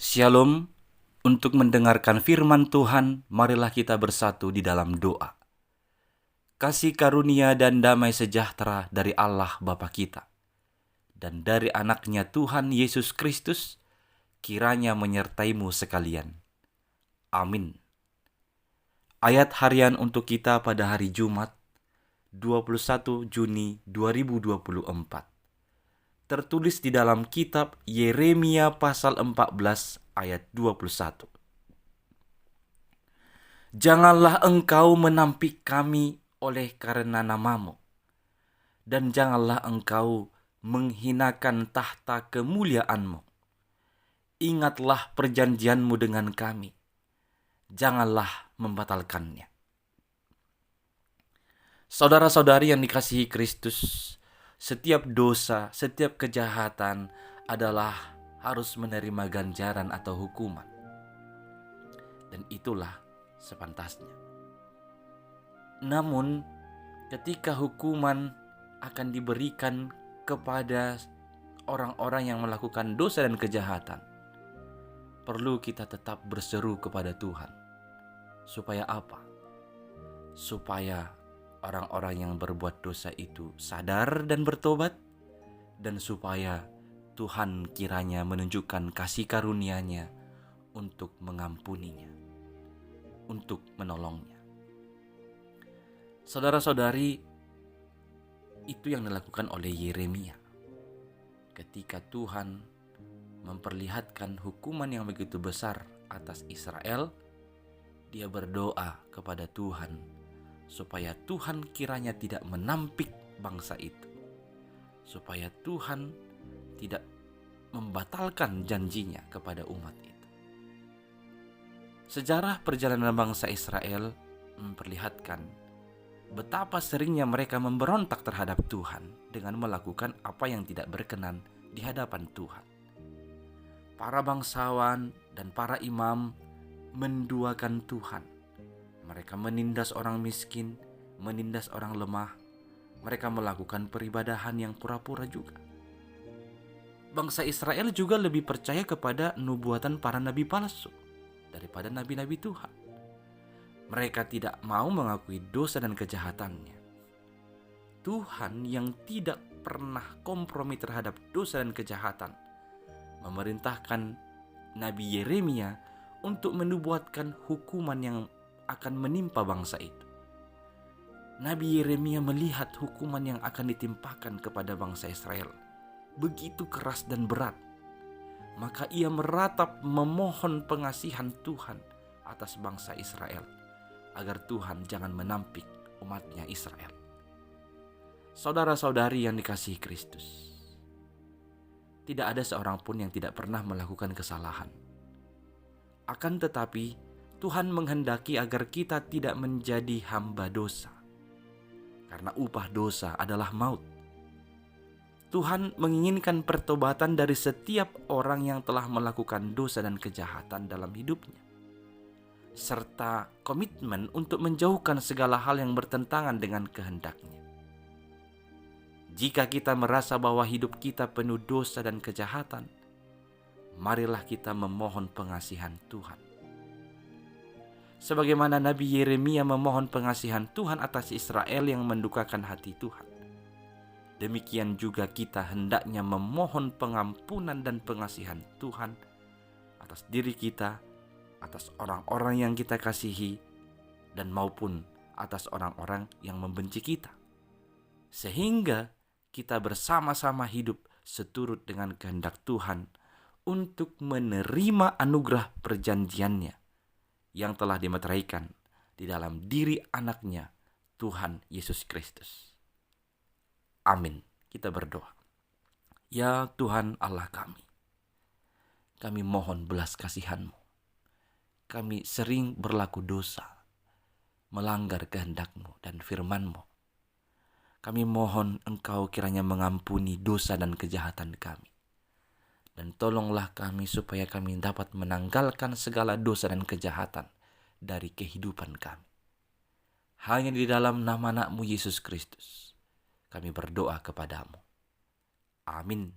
Shalom. Untuk mendengarkan firman Tuhan, marilah kita bersatu di dalam doa. Kasih karunia dan damai sejahtera dari Allah Bapa kita dan dari anaknya Tuhan Yesus Kristus kiranya menyertaimu sekalian. Amin. Ayat harian untuk kita pada hari Jumat 21 Juni 2024 tertulis di dalam kitab Yeremia pasal 14 ayat 21. Janganlah engkau menampik kami oleh karena namamu, dan janganlah engkau menghinakan tahta kemuliaanmu. Ingatlah perjanjianmu dengan kami, janganlah membatalkannya. Saudara-saudari yang dikasihi Kristus, setiap dosa, setiap kejahatan adalah harus menerima ganjaran atau hukuman. Dan itulah sepantasnya. Namun, ketika hukuman akan diberikan kepada orang-orang yang melakukan dosa dan kejahatan, perlu kita tetap berseru kepada Tuhan. Supaya apa? Supaya orang-orang yang berbuat dosa itu sadar dan bertobat, dan supaya Tuhan kiranya menunjukkan kasih karunia-Nya untuk mengampuninya, untuk menolongnya. Saudara-saudari, itu yang dilakukan oleh Yeremia. Ketika Tuhan memperlihatkan hukuman yang begitu besar atas Israel, dia berdoa kepada Tuhan supaya Tuhan kiranya tidak menampik bangsa itu, supaya Tuhan tidak membatalkan janjinya kepada umat itu. Sejarah perjalanan bangsa Israel memperlihatkan betapa seringnya mereka memberontak terhadap Tuhan dengan melakukan apa yang tidak berkenan di hadapan Tuhan. Para bangsawan dan para imam menduakan Tuhan. Mereka menindas orang miskin, menindas orang lemah. Mereka melakukan peribadahan yang pura-pura juga. Bangsa Israel juga lebih percaya kepada nubuatan para nabi palsu daripada nabi-nabi Tuhan. Mereka tidak mau mengakui dosa dan kejahatannya. Tuhan yang tidak pernah kompromi terhadap dosa dan kejahatan memerintahkan Nabi Yeremia untuk menubuatkan hukuman yang akan menimpa bangsa itu. Nabi Yeremia melihat hukuman yang akan ditimpakan kepada bangsa Israel begitu keras dan berat. Maka ia meratap memohon pengasihan Tuhan atas bangsa Israel, agar Tuhan jangan menampik umatnya Israel. Saudara-saudari yang dikasihi Kristus, tidak ada seorang pun yang tidak pernah melakukan kesalahan. Akan tetapi, Tuhan menghendaki agar kita tidak menjadi hamba dosa, karena upah dosa adalah maut. Tuhan menginginkan pertobatan dari setiap orang yang telah melakukan dosa dan kejahatan dalam hidupnya, serta komitmen untuk menjauhkan segala hal yang bertentangan dengan kehendak-Nya. Jika kita merasa bahwa hidup kita penuh dosa dan kejahatan, marilah kita memohon pengasihan Tuhan. Sebagaimana Nabi Yeremia memohon pengasihan Tuhan atas Israel yang mendukakan hati Tuhan, demikian juga kita hendaknya memohon pengampunan dan pengasihan Tuhan atas diri kita, atas orang-orang yang kita kasihi, dan maupun atas orang-orang yang membenci kita. Sehingga kita bersama-sama hidup seturut dengan kehendak Tuhan untuk menerima anugerah perjanjian-Nya yang telah dimeteraikan di dalam diri anaknya Tuhan Yesus Kristus. Amin. Kita berdoa. Ya Tuhan Allah kami mohon belas kasihan-Mu. Kami sering berlaku dosa, melanggar kehendak-Mu dan firman-Mu. Kami mohon Engkau kiranya mengampuni dosa dan kejahatan kami. Dan tolonglah kami supaya kami dapat menanggalkan segala dosa dan kejahatan dari kehidupan kami. Hanya di dalam nama Anak-Mu Yesus Kristus kami berdoa kepadamu. Amin.